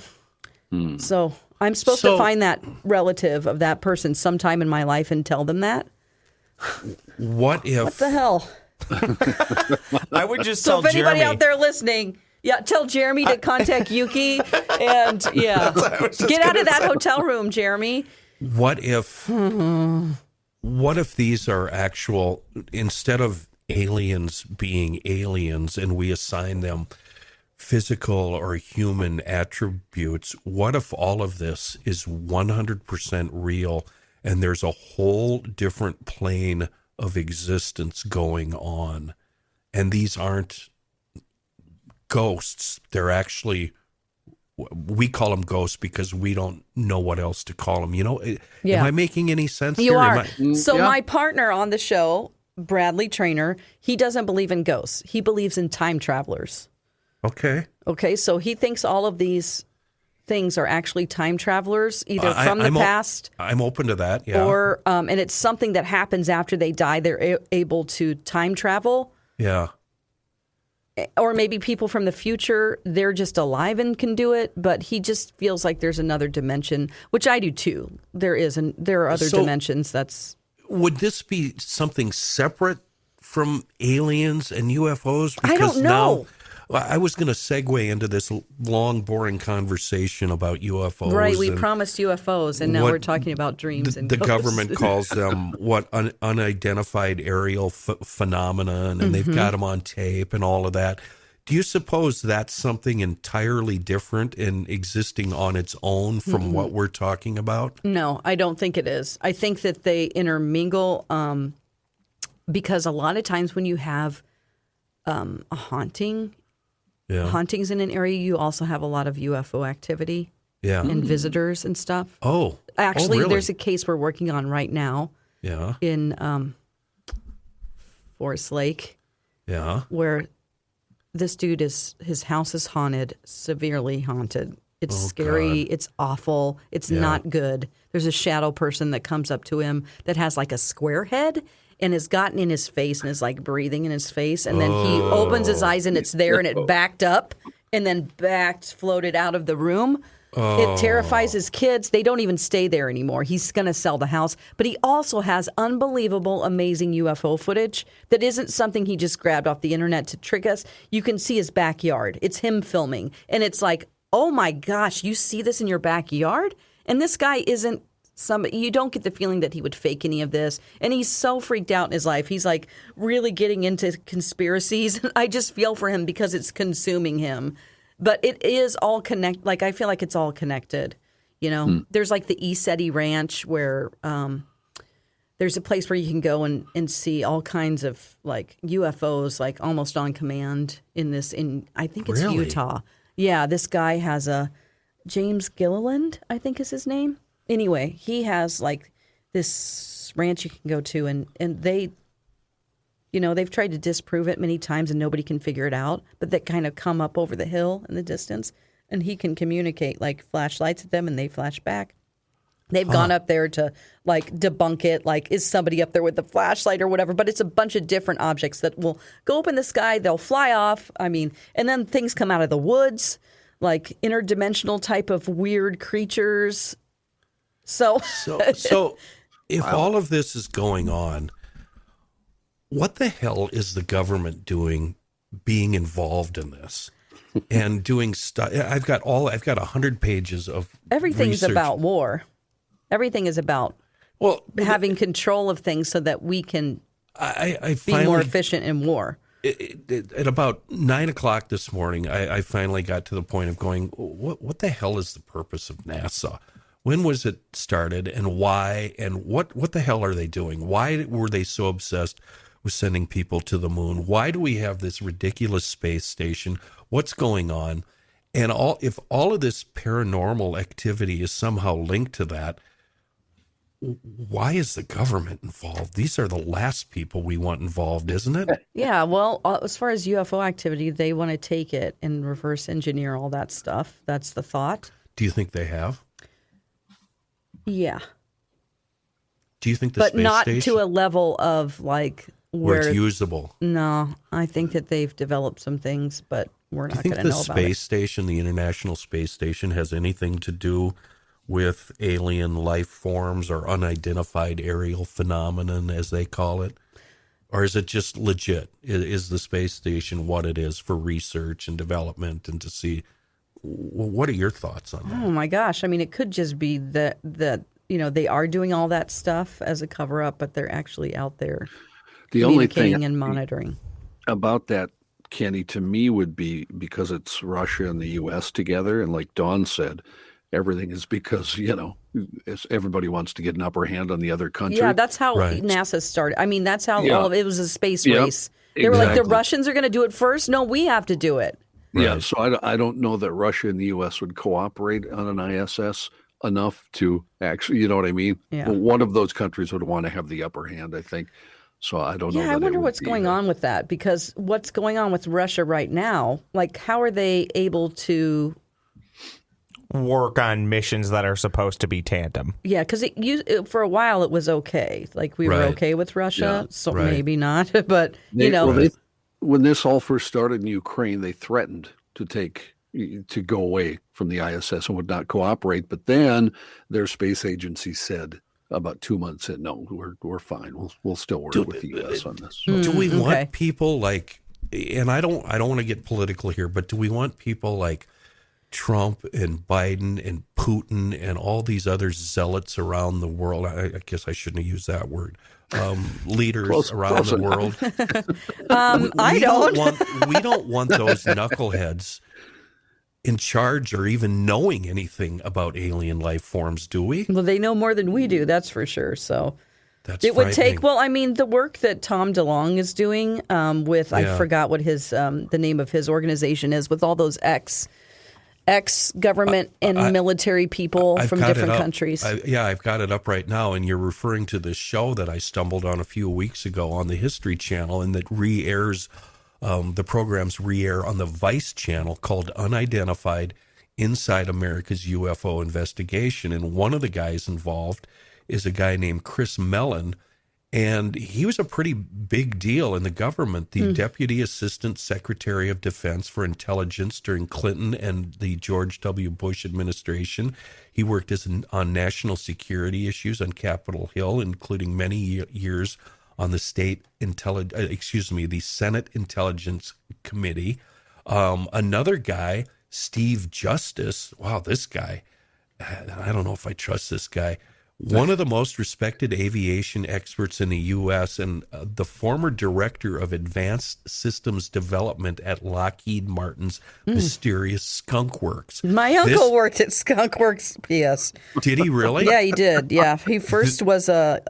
So I'm supposed to find that relative of that person sometime in my life and tell them that. What if? What the hell? I would just So tell if anybody Jeremy. out there listening, tell Jeremy to contact Yuki and get out of that hotel room, Jeremy. What if these are actual, instead of aliens being aliens and we assign them physical or human attributes, what if all of this is 100% real and there's a whole different plane of existence going on, and these aren't ghosts, they're actually, we call them ghosts because we don't know what else to call them. Am I making any sense You here? are. So yeah. my partner on the show, Bradley Trainer, he doesn't believe in ghosts. He believes in time travelers. Okay. Okay, so he thinks all of these things are actually time travelers, either from the past I'm open to that, yeah. or, and it's something that happens after they die. They're able to time travel. Yeah. Or maybe people from the future, they're just alive and can do it, but he just feels like there's another dimension, which I do too. There is, and there are other dimensions. Would this be something separate from aliens and UFOs? I don't know. I was going to segue into this long, boring conversation about UFOs. Right, we promised UFOs, and now we're talking about dreams and the ghosts. government calls them unidentified aerial phenomenon, and they've got them on tape and all of that. Do you suppose that's something entirely different and existing on its own from what we're talking about? No, I don't think it is. I think that they intermingle because a lot of times when you have a haunting, hauntings in an area, you also have a lot of UFO activity and visitors and stuff. Actually, really? There's a case we're working on right now in Forest Lake where this dude his house is haunted, severely haunted. It's scary. God. It's awful. It's not good. There's a shadow person that comes up to him that has like a square head and has gotten in his face and is like breathing in his face. And then he opens his eyes and it's there and it backed up and then floated out of the room. It terrifies his kids. They don't even stay there anymore. He's going to sell the house. But he also has unbelievable, amazing UFO footage that isn't something he just grabbed off the internet to trick us. You can see his backyard. It's him filming. And it's like, oh my gosh, you see this in your backyard? And this guy isn't somebody, you don't get the feeling that he would fake any of this. And he's so freaked out in his life. He's like really getting into conspiracies. I just feel for him because it's consuming him. But it is all connected. Like, I feel like it's all connected. You know, there's like the ESETI Ranch where there's a place where you can go and see all kinds of like UFOs, like almost on command I think it's Really? Utah. Yeah, this guy has James Gilliland, I think is his name. Anyway, he has like this ranch you can go to and they, you know, they've tried to disprove it many times and nobody can figure it out, but they kind of come up over the hill in the distance and he can communicate, like flashlights at them and they flash back. They've gone up there to like debunk it, like is somebody up there with the flashlight or whatever, but it's a bunch of different objects that will go up in the sky, they'll fly off, and then things come out of the woods, like interdimensional type of weird creatures. So if all of this is going on, what the hell is the government doing being involved in this and doing stuff? I've got 100 pages of everything's research. about war. Everything is about having control of things so that we can be more efficient in war. At about 9 o'clock this morning, I finally got to the point of going, what the hell is the purpose of NASA? When was it started and why? And what the hell are they doing? Why were they so obsessed with sending people to the moon? Why do we have this ridiculous space station? What's going on? And if all of this paranormal activity is somehow linked to that, why is the government involved? These are the last people we want involved, isn't it? Yeah, well, as far as UFO activity, they want to take it and reverse engineer all that stuff. That's the thought. Do you think they have? Yeah. Do you think the but space not station? to a level of like where it's usable. No, I think that they've developed some things, but we're Do you not think going to the know about it. space station, the International Space Station, has anything to do with alien life forms or unidentified aerial phenomenon, as they call it? Or is it just legit? Is the space station what it is for research and development and to see? What are your thoughts on that? Oh my gosh! I mean, it could just be that they are doing all that stuff as a cover up, but they're actually out there The only thing communicating and monitoring. about that, Kenny, to me would be because it's Russia and the U.S. together, and like Dawn said, everything is because everybody wants to get an upper hand on the other country. Yeah, that's how Right. NASA started. I mean, that's how Yeah. all of it was a space Yep, race. They were like, the exactly. Russians are going to do it first. No, we have to do it. Yeah, Right. so I don't know that Russia and the U.S. would cooperate on an ISS enough to actually, you know what I mean? Yeah. Well, one of those countries would want to have the upper hand, I think. So I don't know. Yeah, that I it wonder would what's be, going on with that, because what's going on with Russia right now? Like, how are they able to? Work on missions that are supposed to be tandem. Yeah, because for a while it was okay. Like we were Right. okay with Russia, Yeah, so right. maybe not. But when this all first started in Ukraine, they threatened to go away from the ISS and would not cooperate. But then their space agency said about 2 months in, no, we're fine. We'll still work with the U.S. on this. So, Do we okay. want people like, and I don't want to get political here, but do we want people like Trump and Biden and Putin and all these other zealots around the world? I guess I shouldn't have used that word. Leaders around the world. I don't. We don't want those knuckleheads in charge or even knowing anything about alien life forms, do we? Well, they know more than we do. That's for sure. So That's it would take. frightening. Well, I mean, the work that Tom DeLonge is doing with I Yeah. forgot what his the name of his organization is, with all those ex government and military people I've from got it different up. countries. I've got it up right now, and you're referring to the show that I stumbled on a few weeks ago on the History Channel, and that re-airs, the programs re-air on the Vice Channel, called Unidentified: Inside America's UFO Investigation. And one of the guys involved is a guy named Chris Mellon, and he was a pretty big deal in the government, the Deputy Assistant Secretary of Defense for Intelligence during Clinton and the George W. Bush administration. He worked on national security issues on Capitol Hill, including many years on the the Senate Intelligence Committee. Another guy, Steve Justice. Wow, this guy. I don't know if I trust this guy. One of the most respected aviation experts in the U.S. and the former director of advanced systems development at Lockheed Martin's mysterious Skunk Works. My uncle worked at Skunk Works PS. Did he really? Yeah, he did. Yeah, he first was a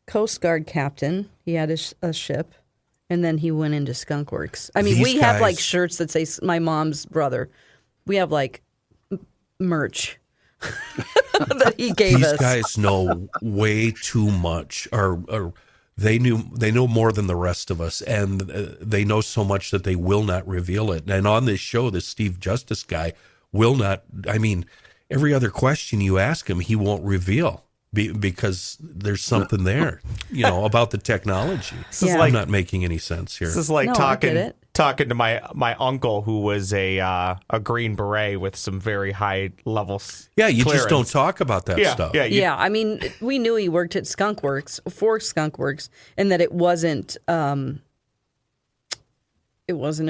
Coast Guard captain. He had a ship, and then he went into Skunk Works. I mean, These we have like guys- shirts that say "My mom's brother." We have like merch that he gave These us. guys know way too much, or they know more than the rest of us, and they know so much that they will not reveal it. And on this show, this Steve Justice guy will not. I mean, every other question you ask him, he won't reveal because there's something there, about the technology. Yeah. I'm not making any sense here. This is like No, I get it. talking to my uncle, who was a Green Beret with some very high levels. Yeah, you clearance. just don't talk about that stuff. Yeah, Yeah, I mean, we knew he worked at Skunk Works for Skunk Works, and that it wasn't an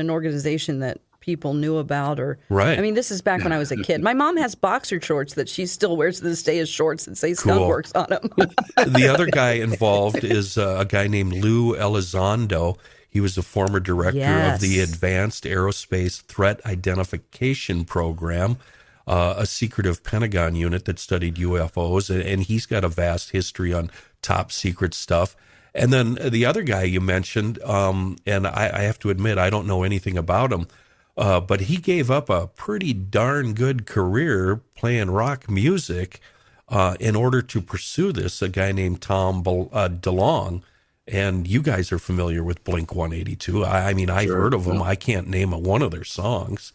organization that people knew about, or Right. I mean, this is back when I was a kid. My mom has boxer shorts that she still wears to this day as shorts that say Skunk Cool. Works on them. The other guy involved is a guy named Lou Elizondo. He was the former director of the Yes. Advanced Aerospace Threat Identification Program, a secretive Pentagon unit that studied UFOs, and he's got a vast history on top secret stuff. And then the other guy you mentioned, and I have to admit, I don't know anything about him, but he gave up a pretty darn good career playing rock music in order to pursue this, a guy named Tom DeLonge. And you guys are familiar with Blink-182. I mean, I've heard of them. I can't name one of their songs.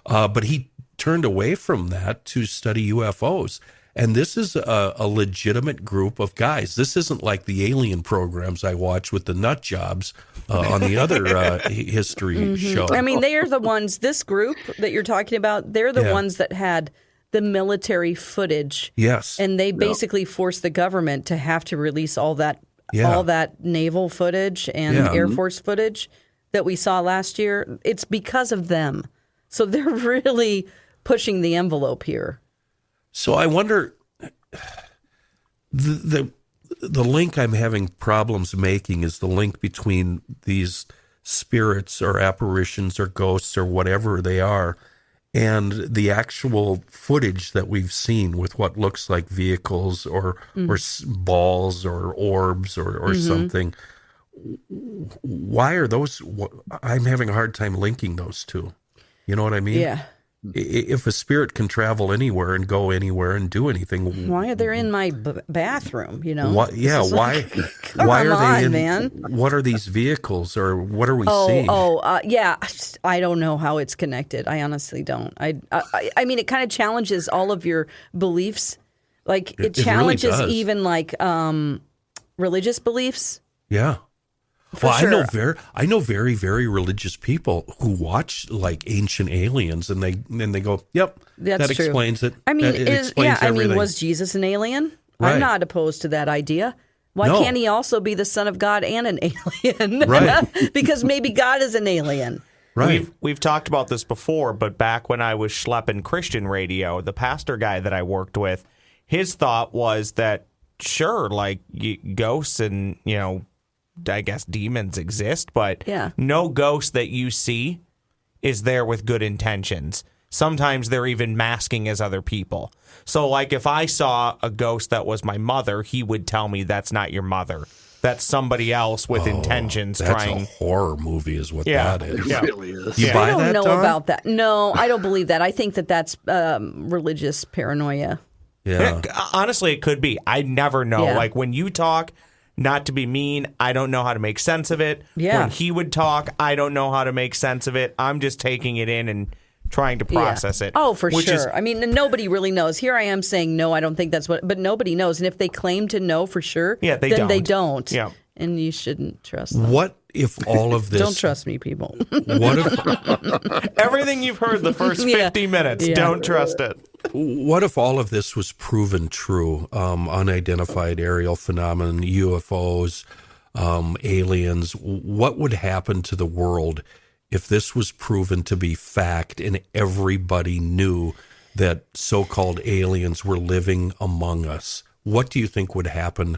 But he turned away from that to study UFOs. And this is a legitimate group of guys. This isn't like the alien programs I watch with the nut jobs on the other history show. I mean, they are the ones, this group that you're talking about, they're the ones that had the military footage. Yes. And they basically forced the government to have to release all that naval footage and Air Force footage that we saw last year. It's because of them. So they're really pushing the envelope here. So I wonder, the link I'm having problems making is the link between these spirits or apparitions or ghosts or whatever they are, and the actual footage that we've seen with what looks like vehicles or balls or orbs or something. Why are those? I'm having a hard time linking those two. You know what I mean? Yeah. If a spirit can travel anywhere and go anywhere and do anything, why are they in my bathroom? You know? Why? Why are they in? Man. What are these vehicles, or what are we seeing? Yeah. I don't know how it's connected. I honestly don't. I mean, it kind of challenges all of your beliefs. Like it challenges really even like religious beliefs. Yeah. Well, sure. I know very, very religious people who watch like Ancient Aliens, and they go, "Yep, that true. explains it." I mean, everything. Was Jesus an alien? Right. I'm not opposed to that idea. Why can't he also be the Son of God and an alien? Right. Because maybe God is an alien. Right. We've talked about this before, but back when I was schlepping Christian radio, the pastor guy that I worked with, his thought was that sure, like ghosts and I guess demons exist, but no ghost that you see is there with good intentions. Sometimes they're even masking as other people. So, like, if I saw a ghost that was my mother, he would tell me that's not your mother. That's somebody else with intentions trying. That's a horror movie is what that is. It really is. You buy I don't that, know Don? about that. No, I don't believe that. I think that that's religious paranoia. Yeah. Honestly, it could be. I never know. Yeah. Like, when you talk, not to be mean, I don't know how to make sense of it. Yeah. When he would talk, I don't know how to make sense of it. I'm just taking it in and trying to process it. Oh, for sure. I mean, nobody really knows. Here I am saying, no, I don't think that's what, but nobody knows. And if they claim to know for sure, then they don't. Yeah. And you shouldn't trust them. What if all of this... Don't trust me, people. What if... Everything you've heard the first 50 minutes, don't trust it. What if all of this was proven true? Unidentified aerial phenomenon, UFOs, aliens. What would happen to the world if this was proven to be fact and everybody knew that so-called aliens were living among us? What do you think would happen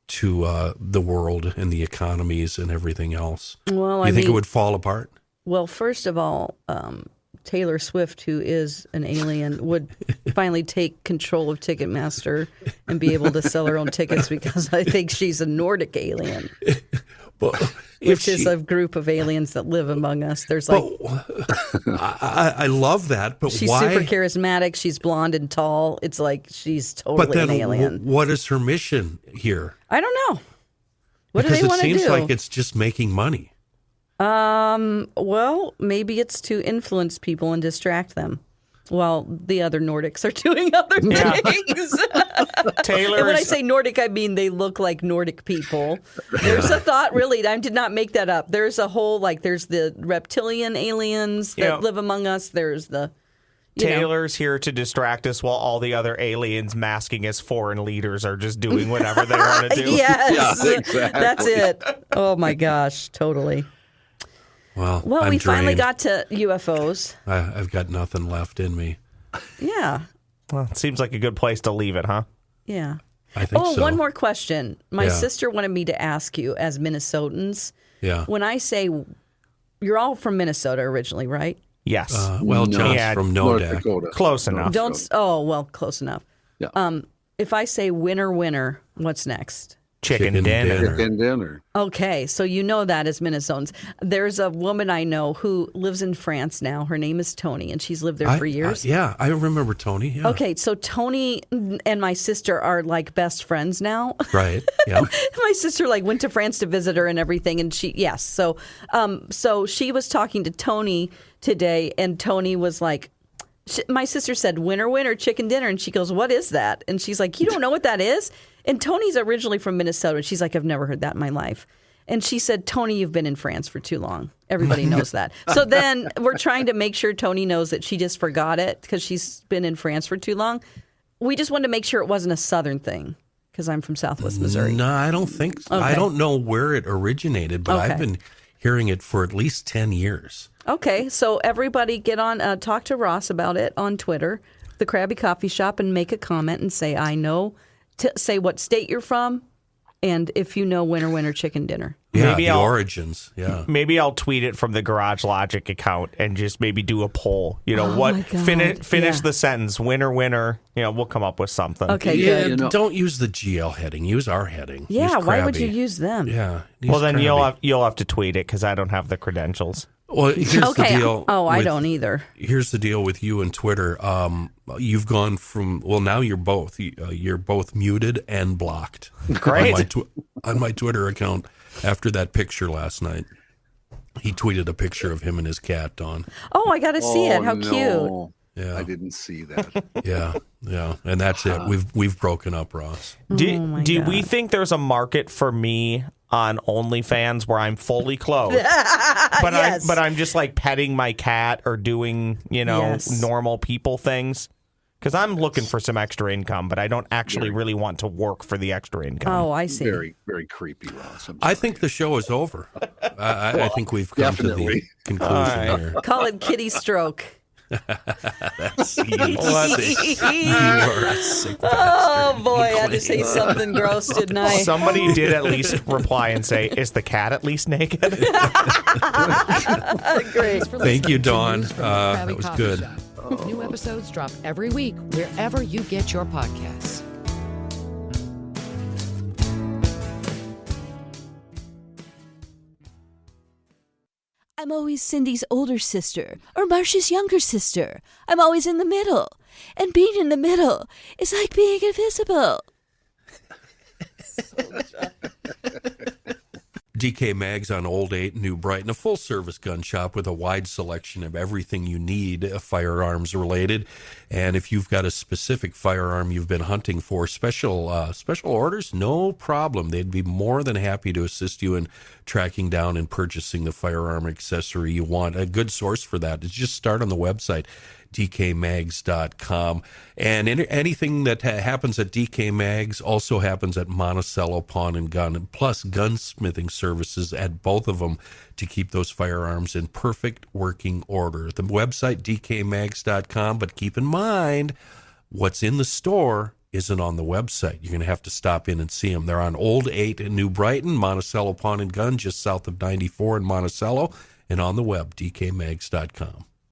to the world and the economies and everything else? Well, you think it would fall apart? Well, first of all, Taylor Swift, who is an alien, would finally take control of Ticketmaster and be able to sell her own tickets, because I think she's a Nordic alien. Which is a group of aliens that live among us. There's like, I love that, but she's why? Super charismatic. She's blonde and tall. It's like she's totally an alien. What is her mission here? I don't know. What because do they want to do? It seems like it's just making money. Well, maybe it's to influence people and distract them, while the other Nordics are doing other things. Taylor's... And when I say Nordic, I mean they look like Nordic people. There's a thought, really, I did not make that up. There's a whole, like, there's the reptilian aliens that live among us. There's the... Taylor's here to distract us while all the other aliens masking as foreign leaders are just doing whatever they want to do. Yes, yeah, exactly. That's it. Oh, my gosh, totally. Well, we finally got to UFOs. I've got nothing left in me. Yeah. Well, it seems like a good place to leave it, huh? Yeah. I think so. One more question. My sister wanted me to ask you, as Minnesotans, when I say, you're all from Minnesota originally, right? Yes. John's from Nodak. Close enough. Close enough. Yeah. If I say winner, what's next? Chicken dinner. Chicken dinner. Okay, so you know that as Minnesotans. There's a woman I know who lives in France now. Her name is Tony, and she's lived there for years. I remember Tony. Yeah. Okay, so Tony and my sister are like best friends now. Right, yeah. My sister went to France to visit her and everything, and so she was talking to Tony today, and Tony was like, my sister said, winner, winner, chicken dinner. And she goes, what is that? And she's like, you don't know what that is? And Tony's originally from Minnesota. She's like, I've never heard that in my life. And she said, Tony, you've been in France for too long. Everybody knows that. So then we're trying to make sure Tony knows that she just forgot it because she's been in France for too long. We just wanted to make sure it wasn't a Southern thing because I'm from Southwest Missouri. No, I don't think so. Okay. I don't know where it originated, but Okay. I've been hearing it for at least 10 years. Okay, so everybody get on, talk to Ross about it on Twitter, the Crabby Coffee Shop, and make a comment and say, I know, say what state you're from, and if you know winner, winner, chicken dinner. Yeah, Maybe the I'll- origins. Yeah. Maybe I'll tweet it from the Garage Logic account and just maybe do a poll. You know, my God. finish Yeah. the sentence, winner, winner. You know, we'll come up with something. Okay, Yeah, good. You know- don't use the GL heading. Use our heading. Yeah, Use why would you Crabby. use them? Yeah. use Well, then Crabby. you'll have to tweet it because I don't have the credentials. Well, here's Okay, the deal. I with- don't either. Here's the deal with you and Twitter. You've gone from now you're both muted and blocked. Great. On my Twitter account after that picture last night. He tweeted a picture of him and his cat, Dawn. Oh, I got to see it. How cute. no. Yeah. I didn't see that. Yeah, and that's it. We've broken up, Ross. Do we think there's a market for me on OnlyFans where I'm fully clothed, but Yes. I'm just like petting my cat or doing Yes. normal people things? Because I'm looking for some extra income, but I don't actually really want to work for the extra income. Oh, I see. Very, very creepy, Ross. I think the show is over. I think we've come to the definitely. conclusion here. Call it kitty stroke. You are a sick Oh, bastard. boy, I had to say something gross, didn't I? Somebody did at least reply and say, "Is the cat at least naked?" Great. For Thank you, listening to Dawn. News from the Krabby That was Coffee good. Shop. New episodes drop every week wherever you get your podcasts. I'm always Cindy's older sister or Marcia's younger sister. I'm always in the middle. And being in the middle is like being invisible. DK Mags on Old 8 New Brighton, a full-service gun shop with a wide selection of everything you need firearms related. And if you've got a specific firearm you've been hunting for, special orders, no problem. They'd be more than happy to assist you in tracking down and purchasing the firearm accessory you want. A good source for that is just start on the website, dkmags.com. And anything that happens at DK Mags also happens at Monticello Pawn and Gun, plus gunsmithing services at both of them to keep those firearms in perfect working order. The website, dkmags.com, but keep in mind, what's in the store isn't on the website. You're going to have to stop in and see them. They're on Old 8 in New Brighton, Monticello Pawn and Gun, just south of 94 in Monticello, and on the web, dkmags.com.